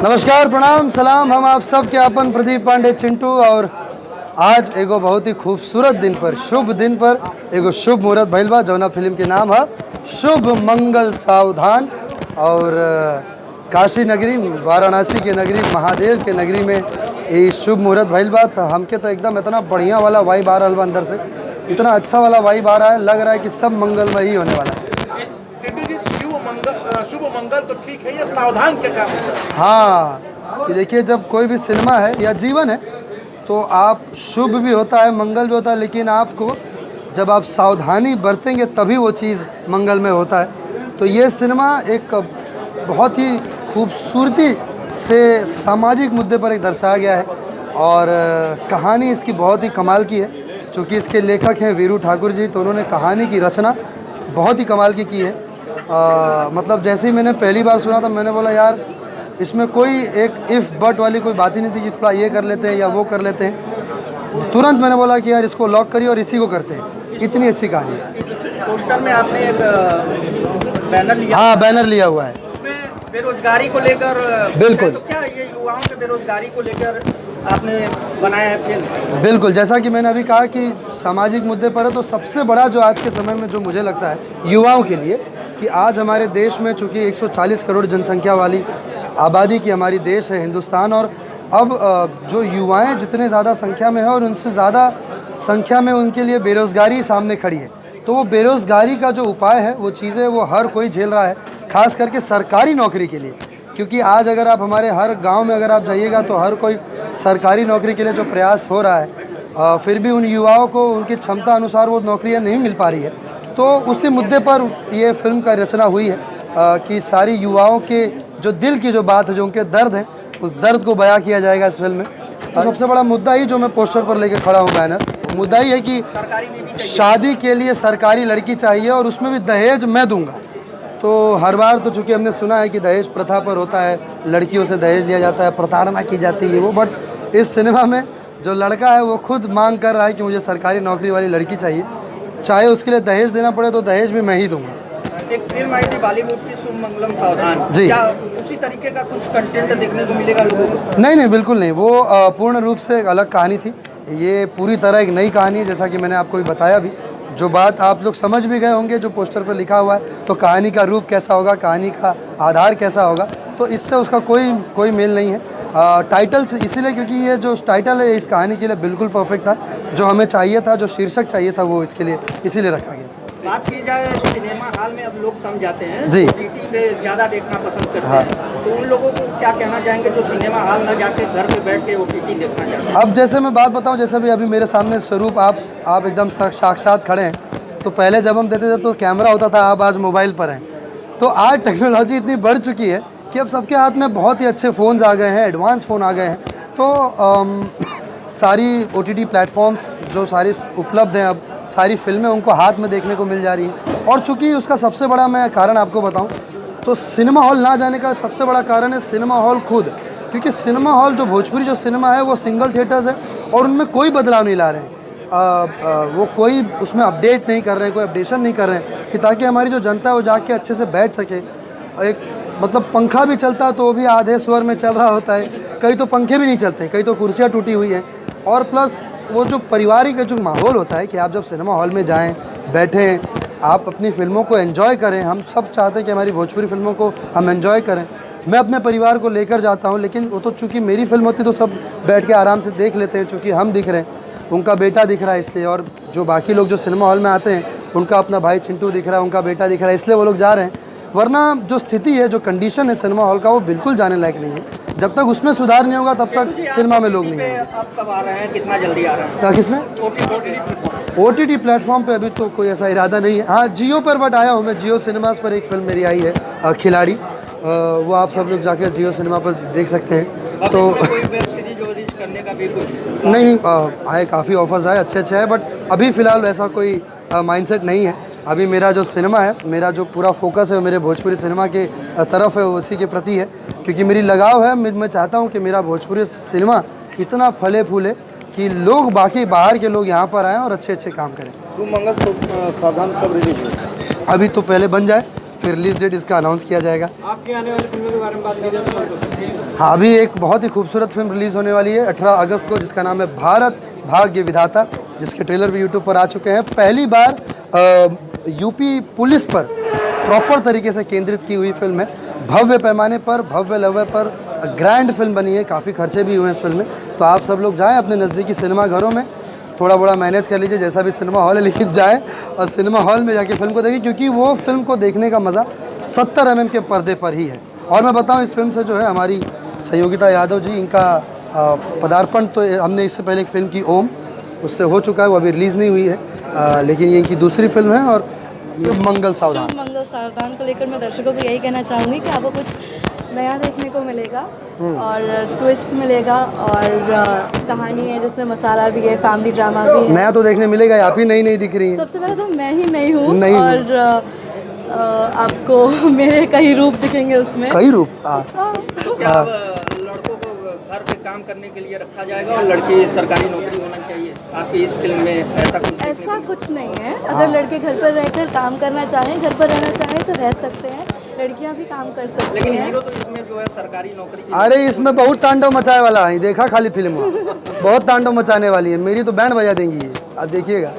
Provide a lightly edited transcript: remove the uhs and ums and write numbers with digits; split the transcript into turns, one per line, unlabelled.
नमस्कार, प्रणाम, सलाम। हम आप सब के अपन प्रदीप पांडे चिंटू। और आज एगो बहुत ही खूबसूरत दिन पर, शुभ दिन पर एगो शुभ मुहूर्त भइल बा, जौना फिल्म के नाम है शुभ मंगल सावधान। और काशी नगरी, वाराणसी के नगरी, महादेव के नगरी में ये शुभ मुहूर्त भइल बा। तो हमके तो एकदम इतना बढ़िया वाला वाइब आ रहा बा अंदर से, इतना अच्छा वाला वाइब आ रहा है, लग रहा है कि सब मंगलमय ही होने वाला है।
शुभ मंगल तो ठीक है, ये सावधान क्या काम है?
हाँ, कि देखिए, जब कोई भी सिनेमा है या जीवन है तो आप शुभ भी होता है, मंगल भी होता है, लेकिन आपको जब आप सावधानी बरतेंगे तभी वो चीज़ मंगलमय होता है। तो ये सिनेमा एक बहुत ही खूबसूरती से सामाजिक मुद्दे पर एक दर्शाया गया है और कहानी इसकी बहुत ही कमाल की है। चूँकि इसके लेखक हैं वीरू ठाकुर जी, तो उन्होंने कहानी की रचना बहुत ही कमाल की है। मतलब जैसे ही मैंने पहली बार सुना था, मैंने बोला यार इसमें कोई एक इफ़ बट वाली कोई बात ही नहीं थी कि थोड़ा ये कर लेते हैं या वो कर लेते हैं। तुरंत मैंने बोला कि यार इसको लॉक करिए और इसी को करते हैं। इतनी अच्छी कहानी है।
पोस्टर में आपने एक बैनर लिया,
हाँ, बैनर लिया हुआ है,
उसमें बेरोजगारी को लेकर।
बिल्कुल।
तो क्या ये युवाओं के बेरोजगारी को लेकर आपने बनाया है फिल्म?
बिल्कुल। जैसा कि मैंने अभी कहा कि सामाजिक मुद्दे पर है, तो सबसे बड़ा जो आज के समय में जो मुझे लगता है युवाओं के लिए, कि आज हमारे देश में चूँकि 140 करोड़ जनसंख्या वाली आबादी की हमारी देश है हिंदुस्तान, और अब जो युवाएं जितने ज़्यादा संख्या में है और उनसे ज़्यादा संख्या में उनके लिए बेरोज़गारी सामने खड़ी है। तो वो बेरोज़गारी का जो उपाय है, वो चीज़ें वो हर कोई झेल रहा है, ख़ास करके सरकारी नौकरी के लिए। क्योंकि आज अगर आप हमारे हर गांव में अगर आप जाइएगा तो हर कोई सरकारी नौकरी के लिए जो प्रयास हो रहा है, फिर भी उन युवाओं को उनकी क्षमता अनुसार वो नौकरियां नहीं मिल पा रही है। तो उसी मुद्दे पर ये फिल्म का रचना हुई है कि सारी युवाओं के जो दिल की जो बात है, जो उनके दर्द हैं, उस दर्द को बयां किया जाएगा इस फिल्म में। तो सबसे बड़ा मुद्दा ही जो मैं पोस्टर पर लेके खड़ा हूँ, बैनर, मुद्दा ही है कि शादी के लिए सरकारी लड़की चाहिए और उसमें भी दहेज मैं दूंगा। तो हर बार तो चूँकि हमने सुना है कि दहेज प्रथा पर होता है, लड़कियों से दहेज लिया जाता है, प्रताड़ना की जाती है वो, बट इस सिनेमा में जो लड़का है वो खुद मांग कर रहा है कि मुझे सरकारी नौकरी वाली लड़की चाहिए, चाहे उसके लिए दहेज देना पड़े तो दहेज भी मैं ही दूंगा।
एक फिल्म आई थी बॉलीवुड की, शुभ मंगलम सावधान
जी।
क्या उसी तरीके का कुछ कंटेंट देखने को मिलेगा लोगों को?
नहीं, बिल्कुल नहीं। वो पूर्ण रूप से एक अलग कहानी थी। ये पूरी तरह एक नई कहानी है, जैसा कि मैंने आपको भी बताया भी। जो बात आप लोग समझ भी गए होंगे जो पोस्टर पर लिखा हुआ है, तो कहानी का रूप कैसा होगा, कहानी का आधार कैसा होगा, तो इससे उसका कोई मेल नहीं है। टाइटल से इसीलिए क्योंकि ये जो टाइटल है इस कहानी के लिए बिल्कुल परफेक्ट था, जो हमें चाहिए था, जो शीर्षक चाहिए था, वो इसके लिए इसीलिए रखा गया।
बात की जाए सिनेमा हॉल में अब लोग कम जाते हैं
जी।
OTT पे ज़्यादा देखना पसंद करते हैं, तो उन लोगों को क्या कहना चाहेंगे जो सिनेमा हॉल न जाके घर पे बैठ के OTT देखना चाहते हैं?
अब जैसे मैं बात बताऊं, जैसे भी अभी मेरे सामने स्वरूप आप एकदम साक्षात खड़े हैं, तो पहले जब हम देते थे तो कैमरा होता था, आप आज मोबाइल पर हैं। तो आज टेक्नोलॉजी इतनी बढ़ चुकी है कि अब सबके हाथ में बहुत ही अच्छे फ़ोन्स आ गए हैं, एडवांस फ़ोन आ गए हैं। तो सारी OTT प्लेटफॉर्म्स जो सारी उपलब्ध हैं, अब सारी फिल्में उनको हाथ में देखने को मिल जा रही हैं। और चूँकि उसका सबसे बड़ा मैं कारण आपको बताऊं, तो सिनेमा हॉल ना जाने का सबसे बड़ा कारण है सिनेमा हॉल खुद। क्योंकि सिनेमा हॉल जो भोजपुरी जो सिनेमा है वो सिंगल थिएटर्स है और उनमें कोई बदलाव नहीं ला रहे हैं। वो कोई उसमें अपडेट नहीं कर रहे हैं, कोई अपडेशन नहीं कर रहे हैं कि ताकि हमारी जो जनता है वो जाके अच्छे से बैठ सके। एक मतलब पंखा भी चलता है तो वो भी आधे स्वर में चल रहा होता है, कई तो पंखे भी नहीं चलते, कई तो कुर्सियाँ टूटी हुई हैं। और प्लस वो जो पारिवारिक जो माहौल होता है कि आप जब सिनेमा हॉल में जाएं, बैठें, आप अपनी फ़िल्मों को एंजॉय करें। हम सब चाहते हैं कि हमारी भोजपुरी फ़िल्मों को हम एंजॉय करें। मैं अपने परिवार को लेकर जाता हूं, लेकिन वो तो चूँकि मेरी फिल्म होती तो सब बैठ के आराम से देख लेते हैं। चूँकि हम दिख रहे हैं, उनका बेटा दिख रहा है इसलिए, और जो बाकी लोग जो सिनेमा हॉल में आते हैं उनका अपना भाई चिंटू दिख रहा है, उनका बेटा दिख रहा है, इसलिए वो लोग जा रहे हैं। वरना जो स्थिति है, जो कंडीशन है सिनेमा हॉल का, वो बिल्कुल जाने लायक नहीं है। जब तक उसमें सुधार नहीं होगा तब तक सिनेमा में लोग नहीं आएंगे।
आप कब आ रहे हैं, कितना जल्दी आ रहे हैं?
किसमें? OTT प्लेटफॉर्म पे अभी तो कोई ऐसा इरादा नहीं है। हाँ, जियो पर बट आया हूँ मैं। जियो सिनेमास पर एक फिल्म मेरी आई है खिलाड़ी, वो आप सब लोग जाकर जियो सिनेमा पर देख सकते हैं। तो
कोई वेब सीरीज वरीज करने का भी कुछ
नहीं, आए काफ़ी ऑफर्स आए, अच्छे हैं, बट अभी फ़िलहाल ऐसा कोई माइंडसेट नहीं है। अभी मेरा जो सिनेमा है, मेरा जो पूरा फोकस है वो मेरे भोजपुरी सिनेमा के तरफ है, उसी के प्रति है। क्योंकि मेरी लगाव है, मैं चाहता हूँ कि मेरा भोजपुरी सिनेमा इतना फले फूले कि लोग बाकी बाहर के लोग यहाँ पर आएँ और अच्छे काम करें।
शुभ मंगल सावधान कब रिलीज होगा?
अभी तो पहले बन जाए, फिर रिलीज डेट इसका अनाउंस किया जाएगा।
आपकी आने वाली फिल्मों के बारे में बात की जाए तो
हाँ, अभी एक बहुत ही खूबसूरत फिल्म रिलीज़ होने वाली है 18 अगस्त को, जिसका नाम है भारत भाग्य विधाता, जिसके ट्रेलर भी यूट्यूब पर आ चुके हैं। पहली बार यूपी पुलिस पर प्रॉपर तरीके से केंद्रित की हुई फिल्म है। भव्य पैमाने पर, भव्य लेवल पर ग्रैंड फिल्म बनी है, काफ़ी खर्चे भी हुए हैं इस फिल्म में। तो आप सब लोग जाएँ अपने नज़दीकी सिनेमा घरों में, थोड़ा बड़ा मैनेज कर लीजिए, जैसा भी सिनेमा हॉल है, लेकिन जाए और सिनेमा हॉल में जाके फिल्म को देखें, क्योंकि वो फिल्म को देखने का मज़ा 70 mm के पर्दे पर ही है। और मैं बताऊं, इस फिल्म से जो है हमारी संयोगिता यादव जी, इनका पदार्पण तो हमने इससे पहले एक फिल्म की ओम, उससे हो चुका है, वो अभी रिलीज़ नहीं हुई है, लेकिन ये इनकी दूसरी फिल्म है। और मंगल सावधान,
शुभ मंगल सावधान को लेकर मैं दर्शकों को यही कहना चाहूँगी कि आपको कुछ नया देखने को मिलेगा और ट्विस्ट मिलेगा, और कहानी है जिसमें मसाला भी है, फैमिली ड्रामा भी है।
नया तो देखने मिलेगा, आप ही नई नई दिख रही हैं।
सबसे पहले तो मैं ही नहीं हूँ,
नहीं हूँ।
और आपको मेरे कई रूप दिखेंगे उसमें।
कई रूप
तो क्या अब लड़कों को घर पे काम करने के लिए रखा जाएगा और लड़की सरकारी नौकरी होना चाहिए आपकी इस फिल्म में, ऐसा कुछ?
ऐसा कुछ नहीं है। अगर लड़के घर पर रहकर काम करना चाहें, घर पर रहना चाहें तो रह सकते हैं, लड़कियां भी काम कर सकती
लेकिन
हैं।
हीरो तो इसमें जो है सरकारी नौकरी की।
अरे इसमें बहुत तांडव मचाए वाला है, देखा खाली फिल्म बहुत तांडव मचाने वाली है, मेरी तो बैंड बजा देंगी ये, आप देखिएगा।